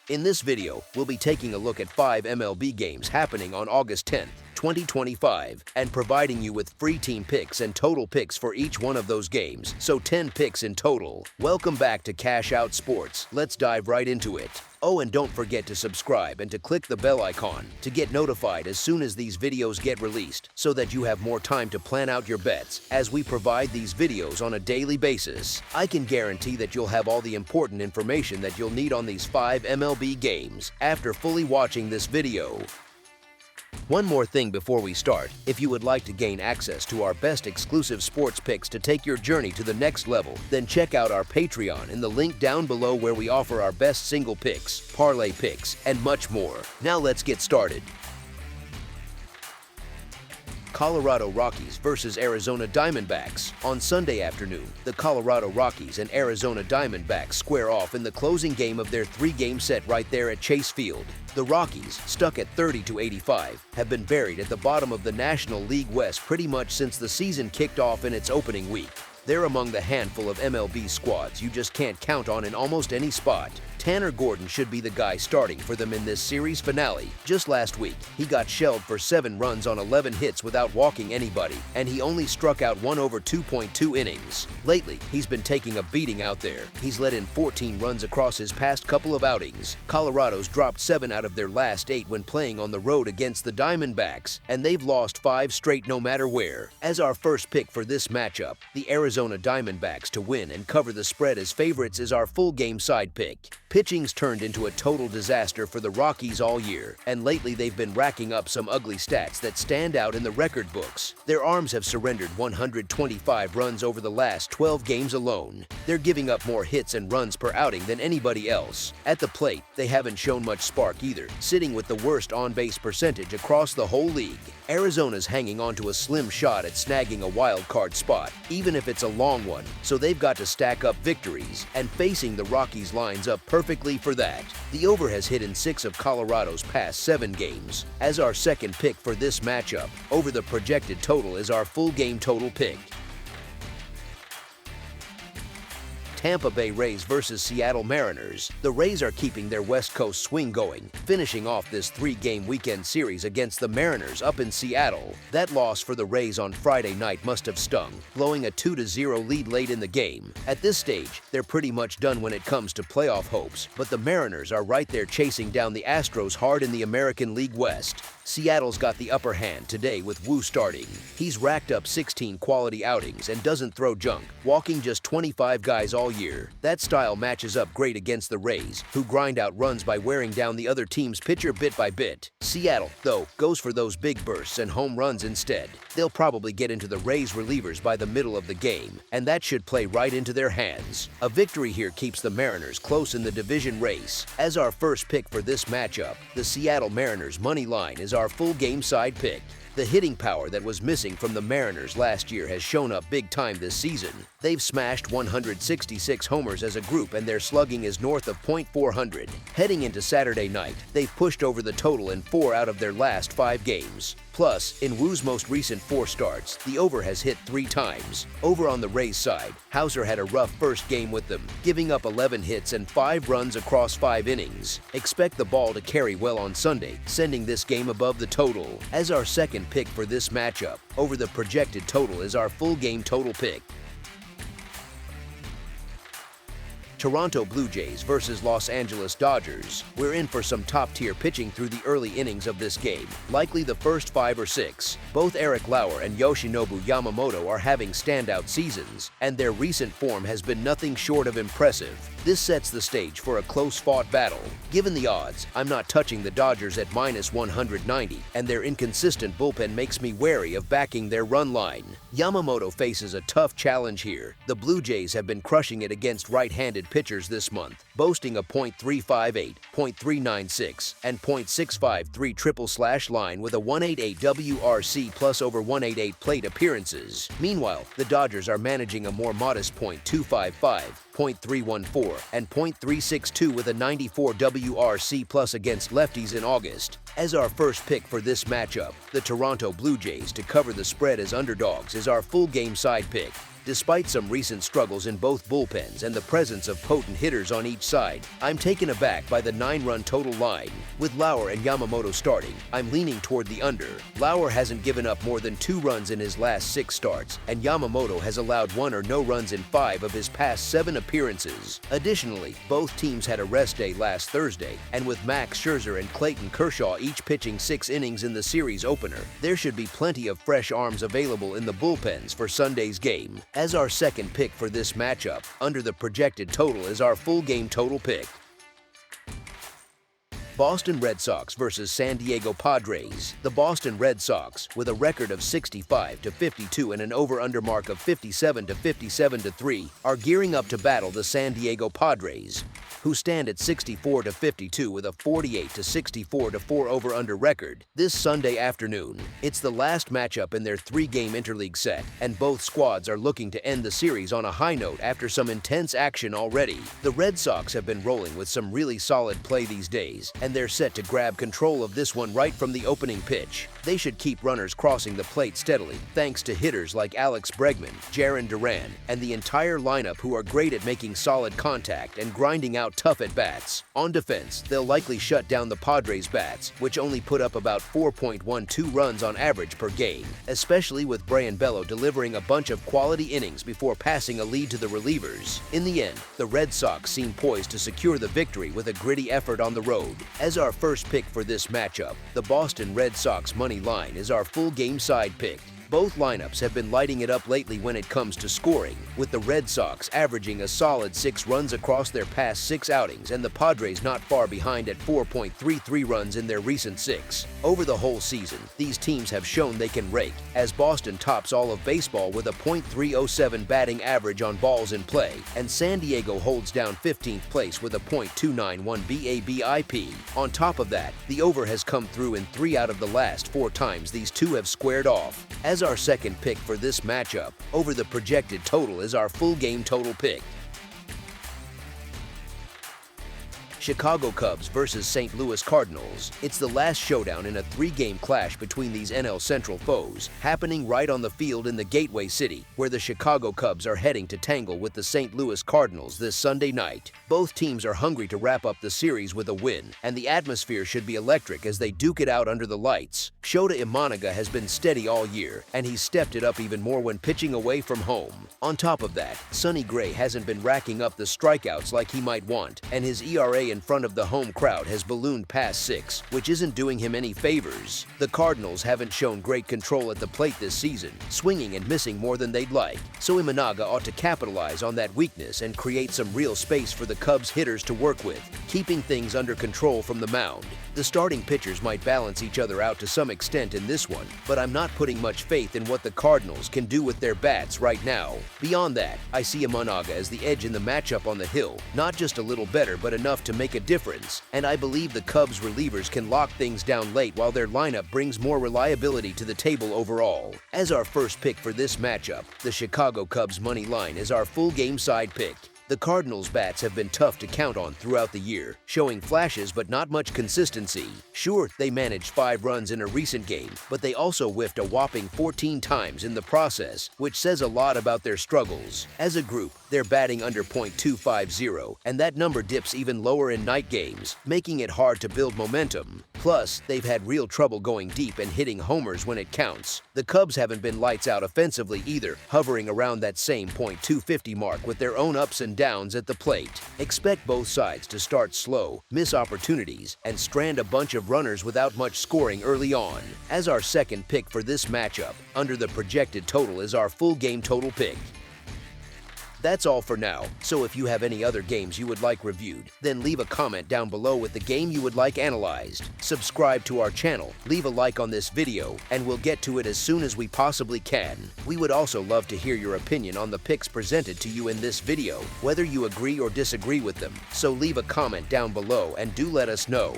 In this video, we'll be taking a look at 5 MLB games happening on August 10th, 2025, and providing you with free team picks and total picks for each one of those games, so 10 picks in total. Welcome back to Cash Out Sports. Let's dive right into it. Oh, and don't forget to subscribe and to click the bell icon to get notified as soon as these videos get released, so that you have more time to plan out your bets as we provide these videos on a daily basis. I can guarantee that you'll have all the important information that you'll need on these 5 MLB games after fully watching this video. One more thing before we start. If you would like to gain access to our best exclusive sports picks to take your journey to the next level, then check out our Patreon in the link down below, where we offer our best single picks, parlay picks, and much more. Now let's get started. Colorado Rockies versus Arizona Diamondbacks. On Sunday afternoon, the Colorado Rockies and Arizona Diamondbacks square off in the closing game of their 3-game set right there at Chase Field. The Rockies, stuck at 30-85, have been buried at the bottom of the National League West pretty much since the season kicked off in its opening week. They're among the handful of MLB squads you just can't count on in almost any spot. Tanner Gordon should be the guy starting for them in this series finale. Just last week, he got shelled for 7 runs on 11 hits without walking anybody, and he only struck out 1 over 2.2 innings. Lately, he's been taking a beating out there. He's let in 14 runs across his past couple of outings. Colorado's dropped 7 out of their last 8 when playing on the road against the Diamondbacks, and they've lost 5 straight no matter where. As our first pick for this matchup, the Arizona Diamondbacks to win and cover the spread as favorites is our full game side pick. Pitching's turned into a total disaster for the Rockies all year, and lately they've been racking up some ugly stats that stand out in the record books. Their arms have surrendered 125 runs over the last 12 games alone. They're giving up more hits and runs per outing than anybody else. At the plate, they haven't shown much spark either, sitting with the worst on-base percentage across the whole league. Arizona's hanging on to a slim shot at snagging a wild card spot, even if it's a long one, so they've got to stack up victories, and facing the Rockies lines up perfectly for that. The over has hit in 6 of Colorado's past 7 games. As our second pick for this matchup, over the projected total is our full game total pick. Tampa Bay Rays versus Seattle Mariners. The Rays are keeping their West Coast swing going, finishing off this 3-game weekend series against the Mariners up in Seattle. That loss for the Rays on Friday night must have stung, blowing a 2-0 lead late in the game. At this stage, they're pretty much done when it comes to playoff hopes, but the Mariners are right there chasing down the Astros hard in the American League West. Seattle's got the upper hand today with Wu starting. He's racked up 16 quality outings and doesn't throw junk, walking just 25 guys all year. That style matches up great against the Rays, who grind out runs by wearing down the other team's pitcher bit by bit. Seattle, though, goes for those big bursts and home runs instead. They'll probably get into the Rays relievers by the middle of the game, and that should play right into their hands. A victory here keeps the Mariners close in the division race. As our first pick for this matchup, the Seattle Mariners money line is our full game side pick. The hitting power that was missing from the Mariners last year has shown up big time this season. They've smashed 166 homers as a group, and their slugging is north of .400. Heading into Saturday night, they've pushed over the total in 4 out of their last 5 games. Plus, in Wu's most recent 4 starts, the over has hit 3 times. Over on the Rays side, Hauser had a rough first game with them, giving up 11 hits and 5 runs across 5 innings. Expect the ball to carry well on Sunday, sending this game above the total. As our second pick for this matchup, over the projected total is our full game total pick. Toronto Blue Jays versus Los Angeles Dodgers. We're in for some top-tier pitching through the early innings of this game, likely the first 5 or 6. Both Eric Lauer and Yoshinobu Yamamoto are having standout seasons, and their recent form has been nothing short of impressive. This sets the stage for a close-fought battle. Given the odds, I'm not touching the Dodgers at -190, and their inconsistent bullpen makes me wary of backing their run line. Yamamoto faces a tough challenge here. The Blue Jays have been crushing it against right-handed pitchers this month, boasting a .358, .396, and .653 triple-slash line with a 188 WRC plus over 188 plate appearances. Meanwhile, the Dodgers are managing a more modest .255, .314, and .362 with a 94 WRC plus against lefties in August. As our first pick for this matchup, the Toronto Blue Jays to cover the spread as underdogs is our full game side pick. Despite some recent struggles in both bullpens and the presence of potent hitters on each side, I'm taken aback by the 9-run total line. With Lauer and Yamamoto starting, I'm leaning toward the under. Lauer hasn't given up more than 2 runs in his last 6 starts, and Yamamoto has allowed 1 or no runs in 5 of his past 7 appearances. Additionally, both teams had a rest day last Thursday, and with Max Scherzer and Clayton Kershaw each pitching 6 innings in the series opener, there should be plenty of fresh arms available in the bullpens for Sunday's game. As our second pick for this matchup, under the projected total is our full game total pick. Boston Red Sox versus San Diego Padres. The Boston Red Sox, with a record of 65-52 and an over-under mark of 57-3, are gearing up to battle the San Diego Padres, who stand at 64-52 with a 48-64 over-under record this Sunday afternoon. It's the last matchup in their 3-game interleague set, and both squads are looking to end the series on a high note after some intense action already. The Red Sox have been rolling with some really solid play these days, and they're set to grab control of this one right from the opening pitch. They should keep runners crossing the plate steadily, thanks to hitters like Alex Bregman, Jarren Duran, and the entire lineup who are great at making solid contact and grinding out tough at-bats. On defense, they'll likely shut down the Padres' bats, which only put up about 4.12 runs on average per game, especially with Brayan Bello delivering a bunch of quality innings before passing a lead to the relievers. In the end, the Red Sox seem poised to secure the victory with a gritty effort on the road. As our first pick for this matchup, the Boston Red Sox money line is our full game side pick. Both lineups have been lighting it up lately when it comes to scoring, with the Red Sox averaging a solid 6 runs across their past 6 outings and the Padres not far behind at 4.33 runs in their recent 6. Over the whole season, these teams have shown they can rake, as Boston tops all of baseball with a .307 batting average on balls in play, and San Diego holds down 15th place with a .291 BABIP. On top of that, the over has come through in 3 out of the last 4 times these two have squared off. As our second pick for this matchup, over the projected total is our full game total pick. Chicago Cubs versus St. Louis Cardinals. It's the last showdown in a 3-game clash between these NL Central foes, happening right on the field in the Gateway City, where the Chicago Cubs are heading to tangle with the St. Louis Cardinals this Sunday night. Both teams are hungry to wrap up the series with a win, and the atmosphere should be electric as they duke it out under the lights. Shota Imanaga has been steady all year, and he's stepped it up even more when pitching away from home. On top of that, Sonny Gray hasn't been racking up the strikeouts like he might want, and his ERA in front of the home crowd has ballooned past 6, which isn't doing him any favors. The Cardinals haven't shown great control at the plate this season, swinging and missing more than they'd like, so Imanaga ought to capitalize on that weakness and create some real space for the Cubs hitters to work with, keeping things under control from the mound. The starting pitchers might balance each other out to some extent in this one, but I'm not putting much faith in what the Cardinals can do with their bats right now. Beyond that, I see Imanaga as the edge in the matchup on the hill, not just a little better but enough to make a difference, and I believe the Cubs relievers can lock things down late while their lineup brings more reliability to the table overall. As our first pick for this matchup, the Chicago Cubs money line is our full game side pick. The Cardinals' bats have been tough to count on throughout the year, showing flashes but not much consistency. Sure, they managed 5 runs in a recent game, but they also whiffed a whopping 14 times in the process, which says a lot about their struggles. As a group, they're batting under .250, and that number dips even lower in night games, making it hard to build momentum. Plus, they've had real trouble going deep and hitting homers when it counts. The Cubs haven't been lights out offensively either, hovering around that same .250 mark with their own ups and downs at the plate. Expect both sides to start slow, miss opportunities, and strand a bunch of runners without much scoring early on. As our second pick for this matchup, under the projected total is our full game total pick. That's all for now, so if you have any other games you would like reviewed, then leave a comment down below with the game you would like analyzed. Subscribe to our channel, leave a like on this video, and we'll get to it as soon as we possibly can. We would also love to hear your opinion on the picks presented to you in this video, whether you agree or disagree with them, so leave a comment down below and do let us know.